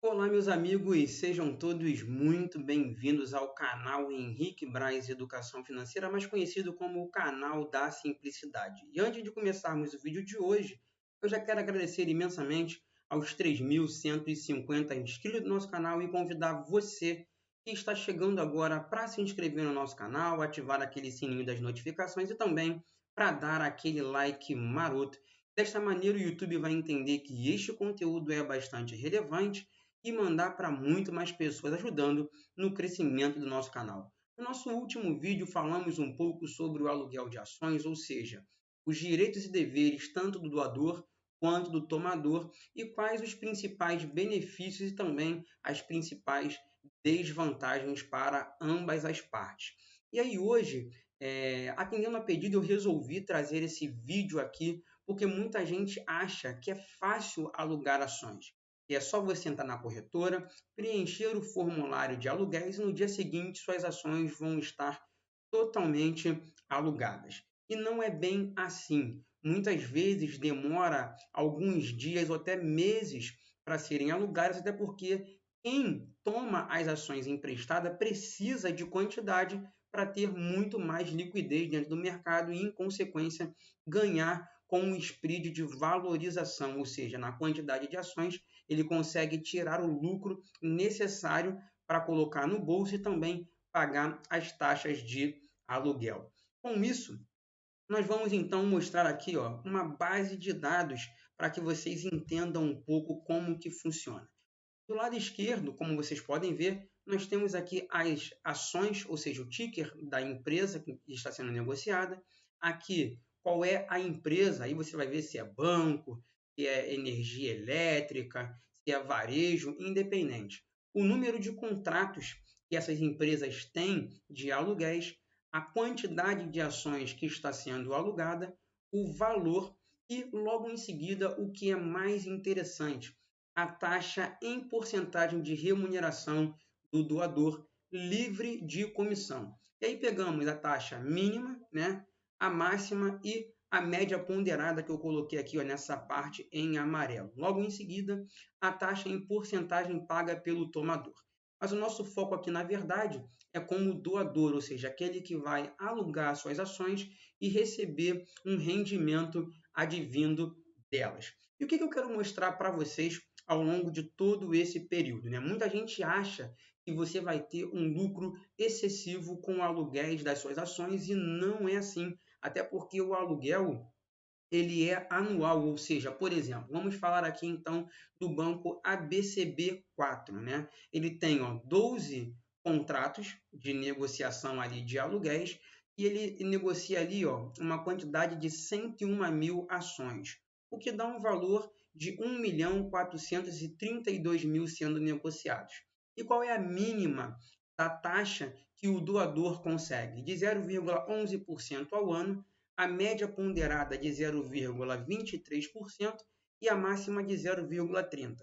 Olá, meus amigos, sejam todos muito bem-vindos ao canal Henrique Braz Educação Financeira, mais conhecido como o canal da Simplicidade. E antes de começarmos o vídeo de hoje, eu já quero agradecer imensamente aos 3.150 inscritos do nosso canal e convidar você que está chegando agora para se inscrever no nosso canal, ativar aquele sininho das notificações e também para dar aquele like maroto. Desta maneira, o YouTube vai entender que este conteúdo é bastante relevante e mandar para muito mais pessoas, ajudando no crescimento do nosso canal. No nosso último vídeo, falamos um pouco sobre o aluguel de ações, ou seja, os direitos e deveres tanto do doador quanto do tomador e quais os principais benefícios e também as principais desvantagens para ambas as partes. E aí hoje, atendendo a pedido, eu resolvi trazer esse vídeo aqui porque muita gente acha que é fácil alugar ações. E é só você entrar na corretora, preencher o formulário de aluguéis e no dia seguinte suas ações vão estar totalmente alugadas. E não é bem assim. Muitas vezes demora alguns dias ou até meses para serem alugadas, até porque quem toma as ações emprestadas precisa de quantidade para ter muito mais liquidez dentro do mercado e, em consequência, ganhar com um spread de valorização, ou seja, na quantidade de ações, ele consegue tirar o lucro necessário para colocar no bolso e também pagar as taxas de aluguel. Com isso, nós vamos então mostrar aqui uma base de dados para que vocês entendam um pouco como que funciona. Do lado esquerdo, como vocês podem ver, nós temos aqui as ações, ou seja, o ticker da empresa que está sendo negociada. Aqui, qual é a empresa, aí você vai ver se é banco, se é energia elétrica, se é varejo, independente. O número de contratos que essas empresas têm de aluguéis, a quantidade de ações que está sendo alugada, o valor e, logo em seguida, o que é mais interessante, a taxa em porcentagem de remuneração do doador livre de comissão. E aí pegamos a taxa mínima, né, a máxima e a média ponderada que eu coloquei aqui nessa parte em amarelo. Logo em seguida, a taxa em porcentagem paga pelo tomador. Mas o nosso foco aqui, na verdade, é como doador, ou seja, aquele que vai alugar suas ações e receber um rendimento advindo delas. E o que eu quero mostrar para vocês ao longo de todo esse período, né? Muita gente acha que você vai ter um lucro excessivo com aluguéis das suas ações e não é assim, até porque o aluguel ele é anual, ou seja, por exemplo, vamos falar aqui então do banco ABCB4, né? Ele tem 12 contratos de negociação ali de aluguéis e ele negocia ali uma quantidade de 101 mil ações, o que dá um valor de 1.432.000 sendo negociados. E qual é a mínima da taxa que o doador consegue? De 0,11% ao ano, a média ponderada de 0,23% e a máxima de 0,30%.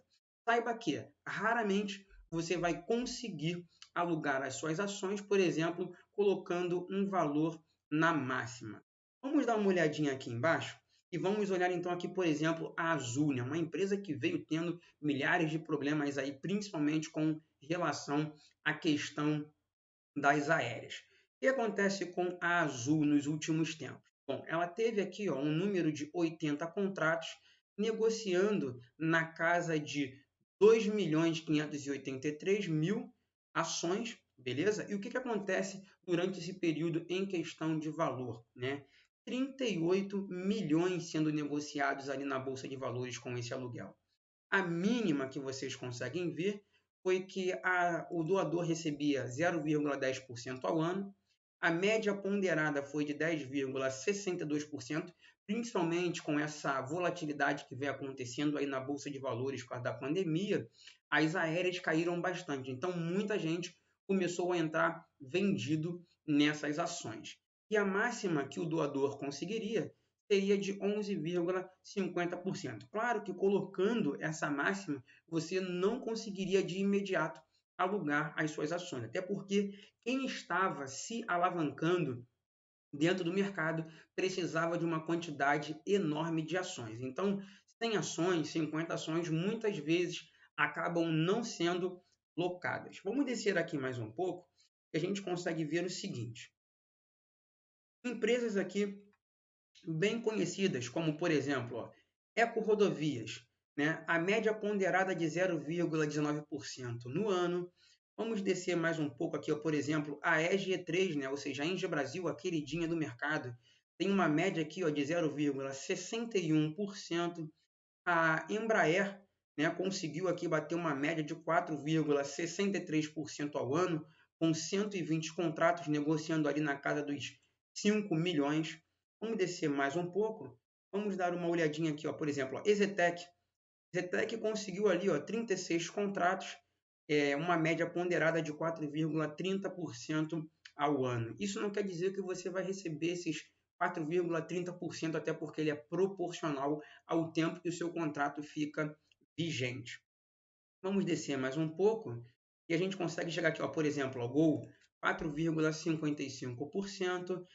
Saiba que raramente você vai conseguir alugar as suas ações, por exemplo, colocando um valor na máxima. Vamos dar uma olhadinha aqui embaixo e vamos olhar então aqui, por exemplo, a Azul, né? Uma empresa que veio tendo milhares de problemas aí, principalmente com relação à questão das aéreas. O que acontece com a Azul nos últimos tempos? Bom, ela teve aqui um número de 80 contratos, negociando na casa de 2.583.000 ações, beleza? E o que acontece durante esse período em questão de valor, né? 38 milhões sendo negociados ali na Bolsa de Valores com esse aluguel. A mínima que vocês conseguem ver foi que o doador recebia 0,10% ao ano, a média ponderada foi de 10,62%, principalmente com essa volatilidade que vem acontecendo aí na Bolsa de Valores por causa da pandemia, as aéreas caíram bastante. Então, muita gente começou a entrar vendido nessas ações. E a máxima que o doador conseguiria seria de 11,50%. Claro que colocando essa máxima, você não conseguiria de imediato alugar as suas ações, até porque quem estava se alavancando dentro do mercado precisava de uma quantidade enorme de ações. Então, 100 ações, 50 ações, muitas vezes acabam não sendo locadas. Vamos descer aqui mais um pouco e a gente consegue ver o seguinte. Empresas aqui bem conhecidas, como por exemplo, Eco Rodovias, né? A média ponderada de 0,19% no ano. Vamos descer mais um pouco aqui, por exemplo, a EGE3, né? Ou seja, a Engie Brasil, a queridinha do mercado, tem uma média aqui de 0,61%. A Embraer, né, conseguiu aqui bater uma média de 4,63% ao ano, com 120 contratos negociando ali na casa dos 5 milhões. Vamos descer mais um pouco. Vamos dar uma olhadinha aqui, por exemplo, Exetec. Exetec conseguiu ali 36 contratos, uma média ponderada de 4,30% ao ano. Isso não quer dizer que você vai receber esses 4,30%, até porque ele é proporcional ao tempo que o seu contrato fica vigente. Vamos descer mais um pouco e a gente consegue chegar aqui, por exemplo, Gol, 4,55%,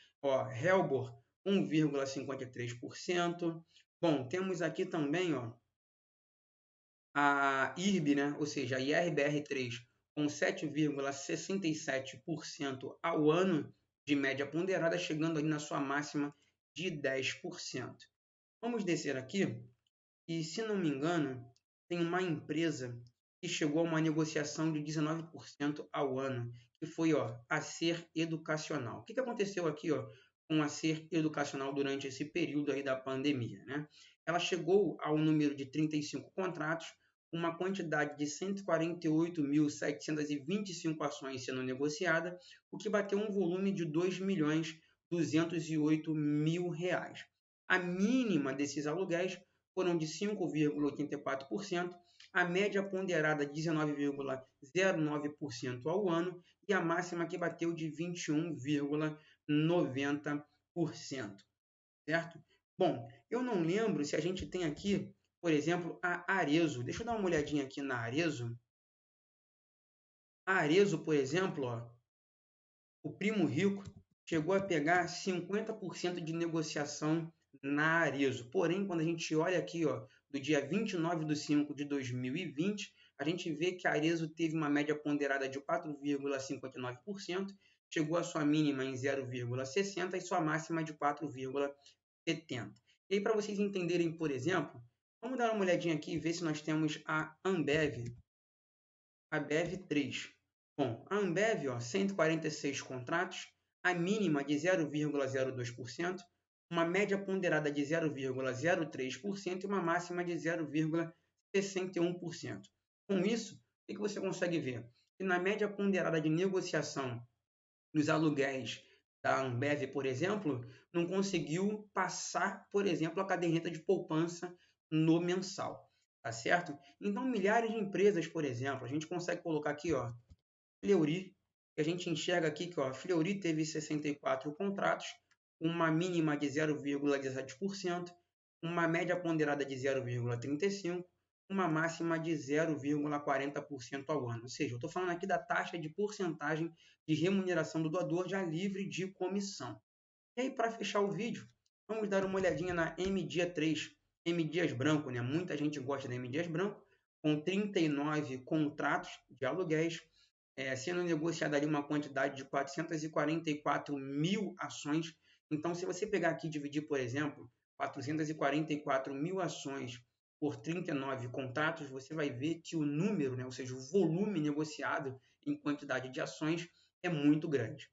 Helbor, 1,53%. Bom, temos aqui também a IRB, né? Ou seja, a IRBR3, com 7,67% ao ano de média ponderada, chegando ali na sua máxima de 10%. Vamos descer aqui e, se não me engano, tem uma empresa que chegou a uma negociação de 19% ao ano, que foi a Ser Educacional. O que aconteceu aqui com a Ser Educacional durante esse período aí da pandemia, né? Ela chegou ao número de 35 contratos, uma quantidade de 148.725 ações sendo negociada, o que bateu um volume de R$ 2.208.000. A mínima desses aluguéis foram de 5,84%, a média ponderada de 19,09% ao ano e a máxima que bateu de 21,90%, certo? Bom, eu não lembro se a gente tem aqui, por exemplo, a Arezzo. Deixa eu dar uma olhadinha aqui na Arezzo. A Arezzo, por exemplo, o Primo Rico chegou a pegar 50% de negociação na Arezzo. Porém, quando a gente olha aqui, do dia 29 de 5 de 2020, a gente vê que a Arezzo teve uma média ponderada de 4,59%, chegou a sua mínima em 0,60% e sua máxima de 4,70%. E aí, para vocês entenderem, por exemplo, vamos dar uma olhadinha aqui e ver se nós temos a Ambev, a BEV3. Bom, a Ambev, 146 contratos, a mínima de 0,02%, uma média ponderada de 0,03% e uma máxima de 0,61%. Com isso, o que você consegue ver? Que na média ponderada de negociação nos aluguéis da Ambev, por exemplo, não conseguiu passar, por exemplo, a caderneta de poupança no mensal, tá certo? Então, milhares de empresas, por exemplo, a gente consegue colocar aqui, Fleury, que a gente enxerga aqui que Fleury teve 64 contratos, uma mínima de 0,17%, uma média ponderada de 0,35%, uma máxima de 0,40% ao ano. Ou seja, eu estou falando aqui da taxa de porcentagem de remuneração do doador já livre de comissão. E aí, para fechar o vídeo, vamos dar uma olhadinha na M Dia 3, M Dias Branco, né? Muita gente gosta da M Dias Branco, com 39 contratos de aluguéis, sendo negociada ali uma quantidade de 444 mil ações. Então, se você pegar aqui e dividir, por exemplo, 444 mil ações por 39 contratos, você vai ver que o número, né, ou seja, o volume negociado em quantidade de ações é muito grande.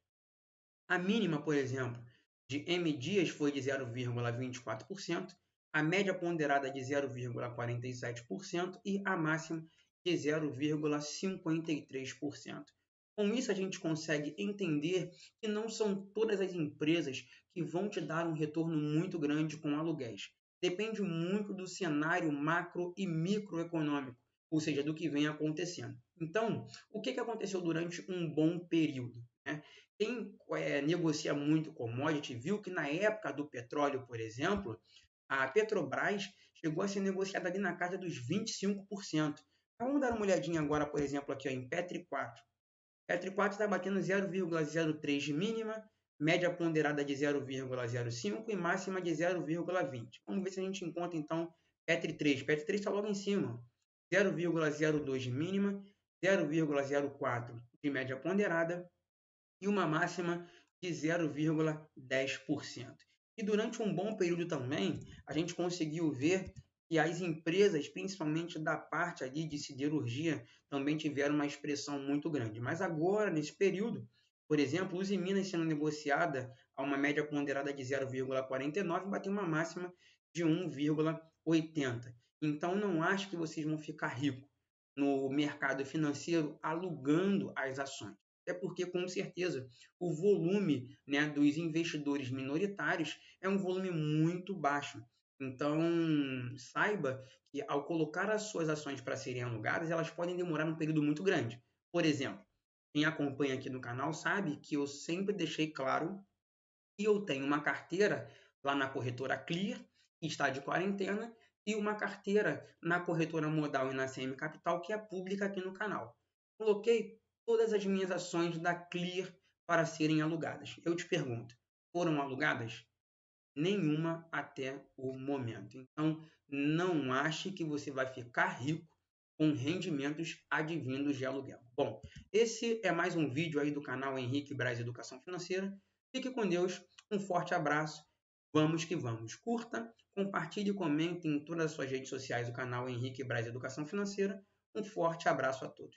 A mínima, por exemplo, de M Dias foi de 0,24%, a média ponderada de 0,47% e a máxima de 0,53%. Com isso, a gente consegue entender que não são todas as empresas que vão te dar um retorno muito grande com aluguéis. Depende muito do cenário macro e microeconômico, ou seja, do que vem acontecendo. Então, o que aconteceu durante um bom período, né? Quem negocia muito commodity viu que na época do petróleo, por exemplo, a Petrobras chegou a ser negociada ali na casa dos 25%. Então, vamos dar uma olhadinha agora, por exemplo, aqui em Petri 4. Petri 4 está batendo 0,03 de mínima, média ponderada de 0,05 e máxima de 0,20. Vamos ver se a gente encontra, então, Petri 3. Petri 3 está logo em cima. 0,02 de mínima, 0,04 de média ponderada e uma máxima de 0,10%. E durante um bom período também, a gente conseguiu ver que as empresas, principalmente da parte ali de siderurgia, também tiveram uma expressão muito grande. Mas agora, nesse período, por exemplo, Usiminas sendo negociada a uma média ponderada de 0,49, bateu uma máxima de 1,80. Então, não acho que vocês vão ficar ricos no mercado financeiro alugando as ações. Até porque, com certeza, o volume, né, dos investidores minoritários é um volume muito baixo. Então, saiba que ao colocar as suas ações para serem alugadas, elas podem demorar um período muito grande. Por exemplo, quem acompanha aqui no canal sabe que eu sempre deixei claro que eu tenho uma carteira lá na corretora Clear, que está de quarentena, e uma carteira na corretora Modal e na CM Capital, que é pública aqui no canal. Coloquei todas as minhas ações da Clear para serem alugadas. Eu te pergunto, foram alugadas? Nenhuma até o momento. Então, não ache que você vai ficar rico com rendimentos advindos de aluguel. Bom, esse é mais um vídeo aí do canal Henrique Braz Educação Financeira. Fique com Deus, um forte abraço, vamos que vamos. Curta, compartilhe e comente em todas as suas redes sociais do canal Henrique Braz Educação Financeira. Um forte abraço a todos.